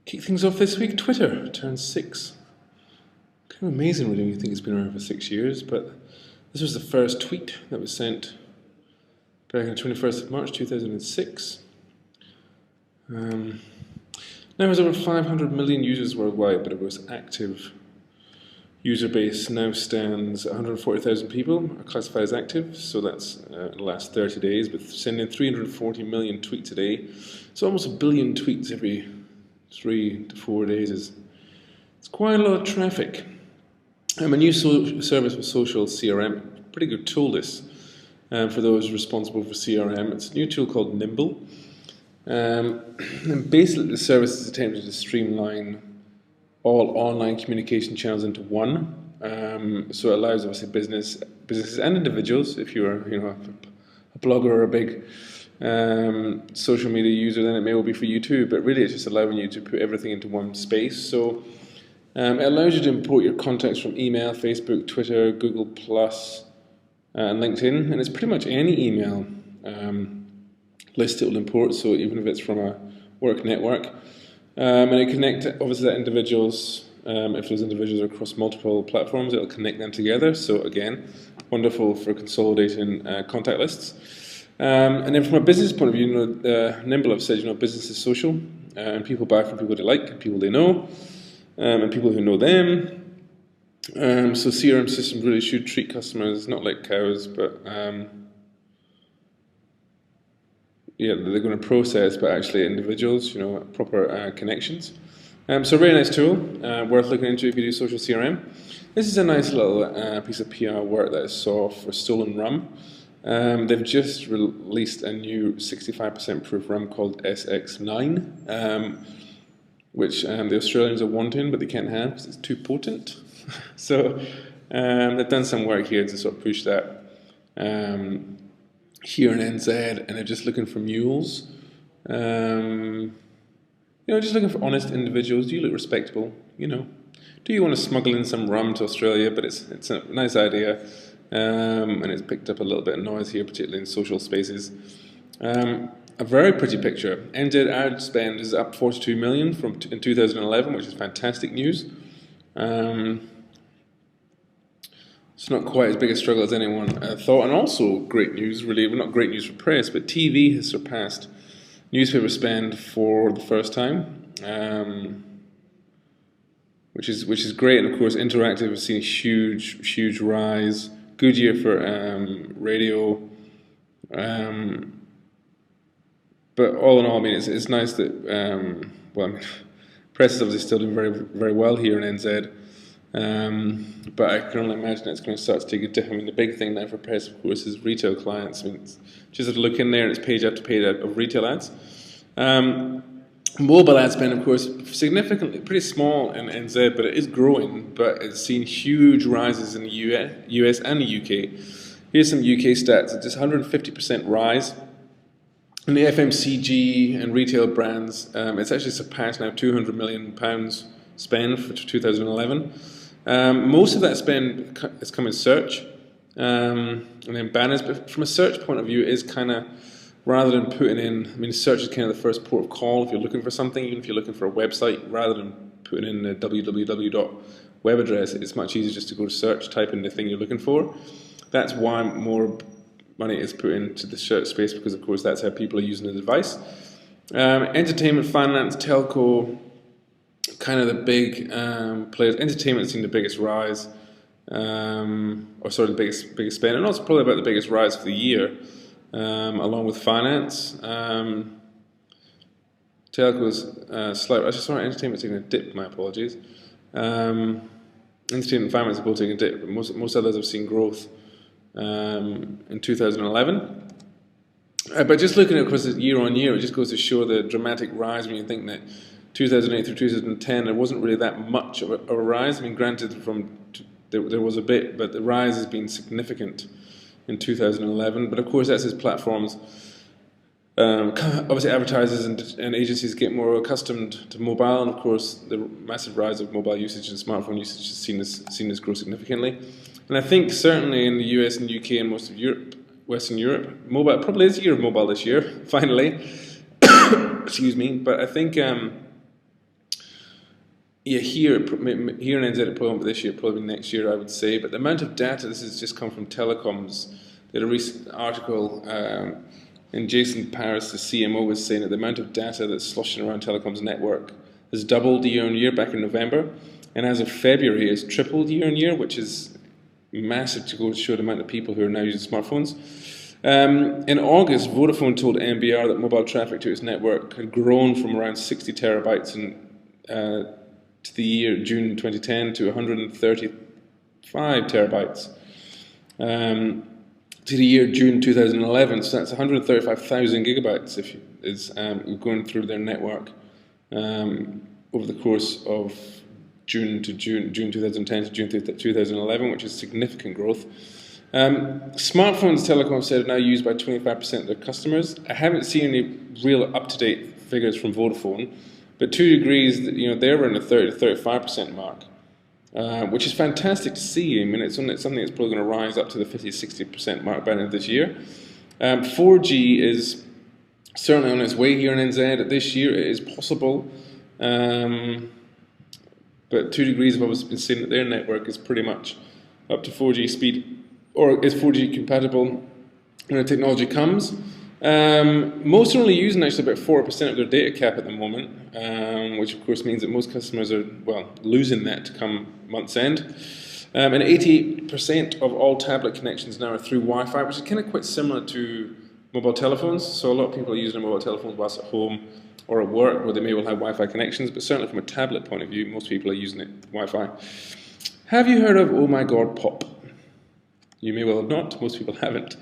Kick things off this week, Twitter turns 6. Kind of amazing really when you think it's been around for 6 years, but this was the first tweet that was sent back on the 21st of March 2006. Now it has over 500 million users worldwide, but it was active user base now stands 140,000 people are classified as active, so that's the last 30 days, but sending 340 million tweets a day. So almost a billion tweets every 3 to 4 days it's quite a lot of traffic. A new service with social CRM, pretty good tool this for those responsible for CRM. It's a new tool called Nimble. And basically the service is attempting to streamline all online communication channels into one. So it allows obviously businesses and individuals. If you're a blogger or a big social media user, then it may well be for you too. But really, it's just allowing you to put everything into one space. So it allows you to import your contacts from email, Facebook, Twitter, Google Plus, and LinkedIn, and it's pretty much any email list it will import. So even if it's from a work network. And it connect obviously that individuals, if those individuals are across multiple platforms, it'll connect them together. So again, wonderful for consolidating contact lists. And then from a business point of view, Nimble have said, business is social, and people buy from people they like, and people they know, and people who know them. So CRM systems really should treat customers not like cows, but they're going to process, but actually individuals, proper connections. So a really nice tool, worth looking into if you do social CRM. This is a nice little piece of PR work that I saw for Stolen Rum. They've just released a new 65% proof rum called SX9, which the Australians are wanting, but they can't have because it's too potent. So they've done some work here to sort of push that. Here in NZ, and they're just looking for mules. Just looking for honest individuals. Do you look respectable? Do you want to smuggle in some rum to Australia? But it's a nice idea, and it's picked up a little bit of noise here, particularly in social spaces. A very pretty picture. NZ ad spend is up 42 million in 2011, which is fantastic news. It's not quite as big a struggle as anyone thought, and also great news, really, well, not great news for press, but TV has surpassed newspaper spend for the first time, which is great. And of course, interactive has seen a huge rise. Good year for radio, but all in all, it's nice that press is obviously still doing very very well here in NZ. But I can only imagine it's going to start to take a dip. The big thing now for press, of course, is retail clients. Just have to look in there, and it's page after page of retail ads. Mobile ad spend, of course, significantly, pretty small in NZ, but it is growing. But it's seen huge rises in the US and the UK. Here's some UK stats. It's just 150% rise. In the FMCG and retail brands, it's actually surpassed now £200 million spend for 2011. Most of that spend has come in search, and then banners. But from a search point of view, it is kind of, rather than putting in, search is kind of the first port of call if you're looking for something, even if you're looking for a website, rather than putting in the www.web address, it's much easier just to go to search, type in the thing you're looking for. That's why more money is put into the search space, because of course that's how people are using the device. Entertainment, finance, telco, kind of the big players. Entertainment has seen the biggest rise, the biggest spend, and also probably about the biggest rise for the year, along with finance. Telco's slight. I just saw entertainment taking a dip. My apologies. Entertainment and finance are both taking a dip, but most others have seen growth in 2011. But just looking at, of course, year on year, it just goes to show the dramatic rise when you think that 2008 through 2010, there wasn't really that much of a rise. Granted, there was a bit, but the rise has been significant in 2011. But of course, that's as platforms, obviously advertisers and agencies get more accustomed to mobile, and of course, the massive rise of mobile usage and smartphone usage has seen this grow significantly. And I think certainly in the US and UK and most of Europe, Western Europe, mobile probably is a year of mobile this year, finally. Excuse me, but I think yeah, here in NZ it probably this year, probably next year I would say. But the amount of data, this has just come from telecoms. They had a recent article, and Jason Paris, the CMO, was saying that the amount of data that's sloshing around telecoms network has doubled year on year back in November, and as of February it's tripled year on year, which is massive to go to show the amount of people who are now using smartphones. In August, Vodafone told NBR that mobile traffic to its network had grown from around 60 terabytes to the year June 2010 to 135 terabytes to the year June 2011. So that's 135,000 gigabytes is going through their network over the course of June 2010 to June 2011, which is significant growth. Smartphones, telecom said, are now used by 25% of their customers. I haven't seen any real up-to-date figures from Vodafone, but 2 Degrees, they're in the 30 to 35% mark, which is fantastic to see. I mean, it's something that's probably going to rise up to the 50 to 60% mark by the end of this year. 4G is certainly on its way here in NZ. This year it is possible, but 2 Degrees have obviously been saying that their network is pretty much up to 4G speed, or is 4G compatible when the technology comes. Most are only using actually about 4% of their data cap at the moment, which of course means that most customers are, losing that to come month's end. And 88% of all tablet connections now are through Wi-Fi, which is kind of quite similar to mobile telephones. So a lot of people are using their mobile telephones whilst at home or at work, where they may well have Wi-Fi connections, but certainly from a tablet point of view, most people are using it Wi-Fi. Have you heard of Oh My God Pop? You may well have not, most people haven't.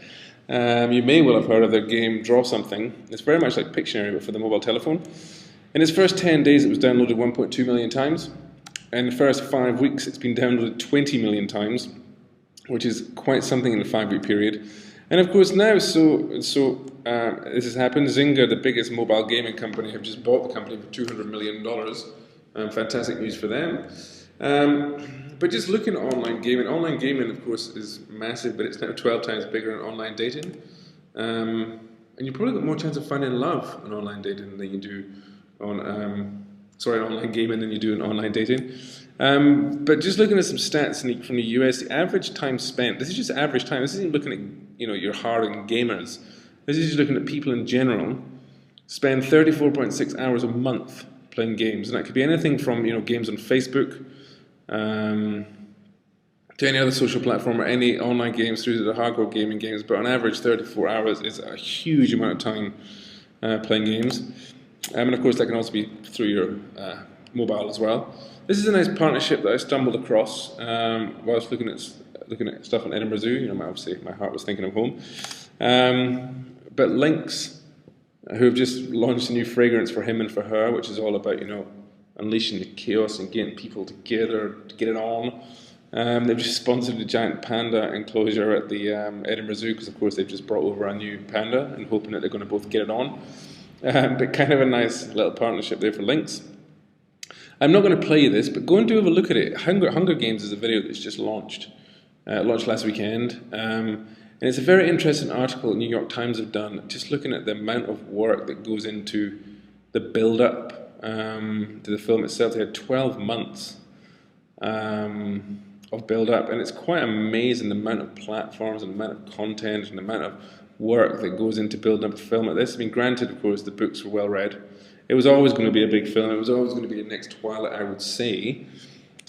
You may well have heard of their game Draw Something. It's very much like Pictionary, but for the mobile telephone. In its first 10 days, it was downloaded 1.2 million times. In the first 5 weeks, it's been downloaded 20 million times, which is quite something in a 5-week period. And of course, now, this has happened. Zynga, the biggest mobile gaming company, have just bought the company for $200 million. Fantastic news for them. But just looking at online gaming, of course, is massive, but it's now 12 times bigger than online dating. And you probably got more chance of finding love on online dating than you do on, online gaming than you do in online dating. But just looking at some stats from the US, the average time spent, this is just average time, this isn't looking at, your hard-earned gamers. This is just looking at people in general, spend 34.6 hours a month playing games. And that could be anything from, games on Facebook, to any other social platform or any online games through to the hardcore gaming games, but on average 34 hours is a huge amount of time playing games. And of course that can also be through your mobile as well. This is a nice partnership that I stumbled across whilst looking at stuff in Edinburgh Zoo. Obviously my heart was thinking of home. But Lynx, who have just launched a new fragrance for him and for her, which is all about, unleashing the chaos and getting people together to get it on. They've just sponsored a giant panda enclosure at the Edinburgh Zoo, because of course they've just brought over a new panda and hoping that they're going to both get it on. But kind of a nice little partnership there for Lynx. I'm not going to play you this, but go and do have a look at it. Hunger Games is a video that's just launched last weekend. And it's a very interesting article the New York Times have done, just looking at the amount of work that goes into the build-up to the film itself. They had 12 months of build-up, and it's quite amazing the amount of platforms and the amount of content and the amount of work that goes into building up a film like this. I mean, granted, of course, the books were well read. It was always going to be a big film. It was always going to be the next Twilight, I would say.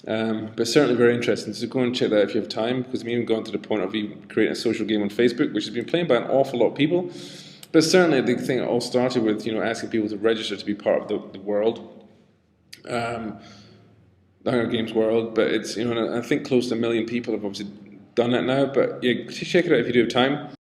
But certainly very interesting. So go and check that if you have time, because we've even gone to the point of even creating a social game on Facebook, which has been played by an awful lot of people. But certainly the thing it all started with, asking people to register to be part of the world, the Hunger Games world. But it's, I think close to 1 million people have obviously done that now. But yeah, check it out if you do have time.